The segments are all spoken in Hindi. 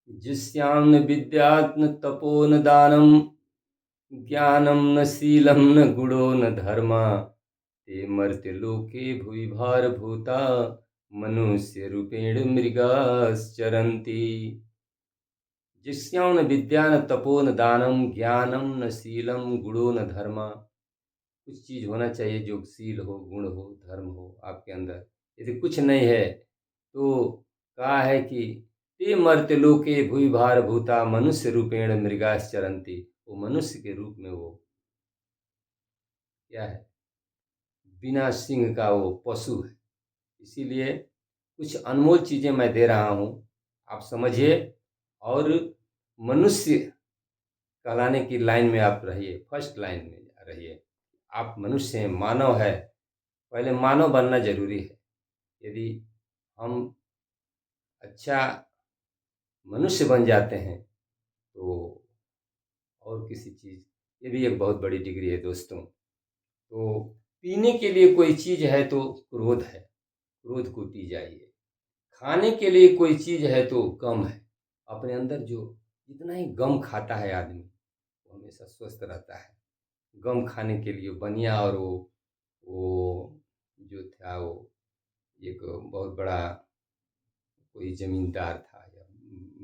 जिस्यां न विद्यात् न तपो न दानं ज्ञानं न शीलं न गुणो न धर्मा ते मर्त्यलोके भुवि भारभूता मनुष्यरूपेण मृगाश्चरन्ति। जिस्यां न विद्या न तपो न दानं ज्ञानं न शीलं गुणो न धर्मा। कुछ चीज़ होना चाहिए जो शील हो, गुण हो, धर्म हो आपके अंदर। यदि कुछ नहीं है तो कहा है कि ते मर्त्यलोके भुवि भारभूता मनुष्य रूपेण मृगाश्चरन्ति। वो मनुष्य के रूप में वो क्या है, बिना सिंह का वो पशु है। इसीलिए कुछ अनमोल चीज़ें मैं दे रहा हूँ, आप समझिए और मनुष्य कहलाने की लाइन में आप रहिए, फर्स्ट लाइन में रहिए। आप मनुष्य हैं, मानव है, पहले मानव बनना जरूरी है। यदि हम अच्छा मनुष्य बन जाते हैं तो और किसी चीज़, ये भी एक बहुत बड़ी डिग्री है दोस्तों। तो पीने के लिए कोई चीज़ है तो क्रोध है, क्रोध को पी जाइए। खाने के लिए कोई चीज़ है तो गम है। अपने अंदर जो जितना ही गम खाता है आदमी वो हमेशा स्वस्थ रहता है। गम खाने के लिए बनिया और वो जो था वो एक बहुत बड़ा कोई ज़मींदार था या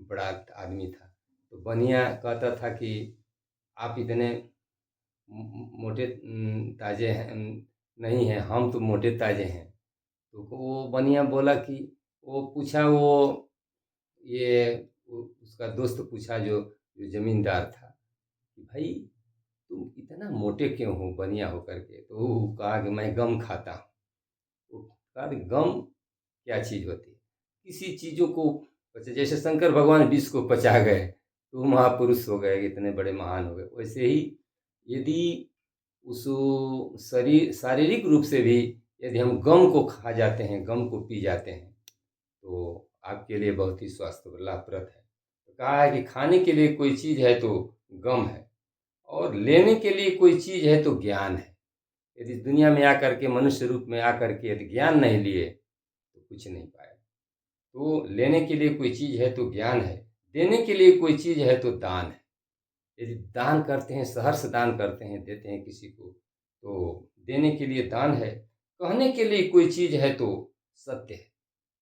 बड़ा आदमी था, तो बनिया कहता था कि आप इतने मोटे ताज़े हैं नहीं हैं, हम तो मोटे ताज़े हैं। तो वो बनिया बोला कि वो पूछा वो ये उसका दोस्त पूछा जो जो ज़मींदार था कि भाई तुम इतना मोटे क्यों हो बनिया होकर के? तो वो कहा कि मैं गम खाता हूँ। वो कहा कि गम क्या चीज़ होती है? किसी चीज़ों को जैसे शंकर भगवान विष को पचा गए तो वो महापुरुष हो गए, इतने बड़े महान हो गए। वैसे ही यदि उस शरीर शारीरिक रूप से भी यदि हम गम को खा जाते हैं, गम को पी जाते हैं तो आपके लिए बहुत ही स्वास्थ्य लाभप्रद है। तो कहा है कि खाने के लिए कोई चीज़ है तो गम है और लेने के लिए कोई चीज़ है तो ज्ञान है। यदि दुनिया में आकर के मनुष्य रूप में आकर के यदि ज्ञान नहीं लिए तो कुछ नहीं पाए। तो लेने के लिए कोई चीज़ है तो ज्ञान है, देने के लिए कोई चीज़ है तो दान है। यदि दान करते हैं, सहर्ष दान करते हैं, देते हैं किसी को, तो देने के लिए दान है। कहने के लिए कोई चीज़ है तो सत्य है।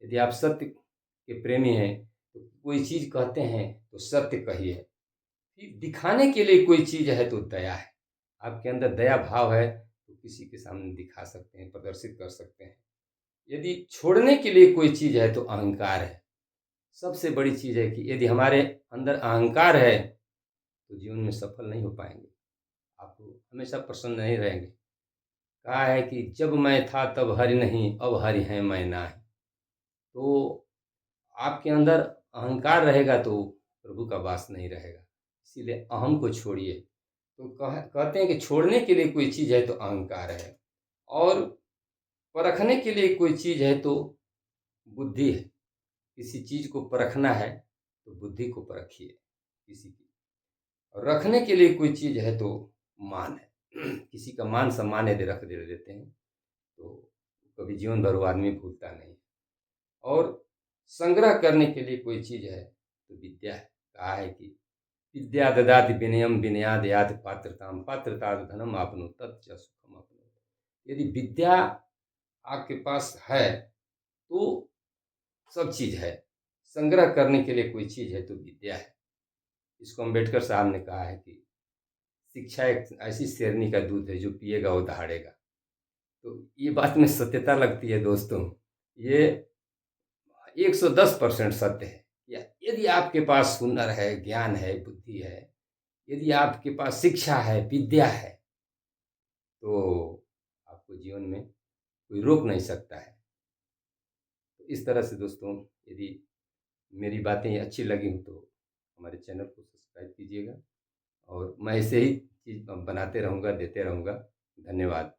यदि आप सत्य के प्रेमी हैं तो कोई चीज़ कहते हैं तो सत्य कहिए। फिर दिखाने के लिए कोई चीज़ है तो दया है। आपके अंदर दया भाव है तो किसी के सामने दिखा सकते हैं, प्रदर्शित कर सकते हैं। यदि छोड़ने के लिए कोई चीज़ है तो अहंकार है। सबसे बड़ी चीज़ है कि यदि हमारे अंदर अहंकार है तो जीवन में सफल नहीं हो पाएंगे, आप हमेशा प्रसन्न नहीं रहेंगे। कहा है कि जब मैं था तब हरि नहीं, अब हरि हैं मैं नाही। तो आपके अंदर अहंकार रहेगा तो प्रभु का वास नहीं रहेगा। इसीलिए अहम को छोड़िए। तो कहते हैं कि छोड़ने के लिए कोई चीज़ है तो अहंकार है और परखने के लिए कोई चीज़ है तो बुद्धि है। किसी चीज़ को परखना है तो बुद्धि को परखिए किसी की। और रखने के लिए कोई चीज़ है तो मान है। किसी का मान सम्मान यदि रख दे देते हैं तो कभी जीवन भर वो आदमी भूलता नहीं। और संग्रह करने के लिए कोई चीज़ है तो विद्या है। कहा है कि विद्या ददाति विनयम विनयाद याति पात्रताम पात्रताद धनम आपनुत तच्च सुखम आपनुत। यदि विद्या आपके पास है तो सब चीज़ है। संग्रह करने के लिए कोई चीज़ है तो विद्या है। इसको अम्बेडकर साहब ने कहा है कि शिक्षा एक ऐसी शेरनी का दूध है जो पिएगा वो दहाड़ेगा। तो ये बात में सत्यता लगती है दोस्तों। ये 110% सत्य है। या यदि आपके पास हुनर है, ज्ञान है, बुद्धि है, यदि आपके पास शिक्षा है, विद्या है, तो आपको जीवन में कोई रोक नहीं सकता है। तो इस तरह से दोस्तों, यदि मेरी बातें अच्छी लगी हों तो हमारे चैनल को सब्सक्राइब कीजिएगा और मैं ऐसे ही चीज़ बनाते रहूँगा, देते रहूँगा। धन्यवाद।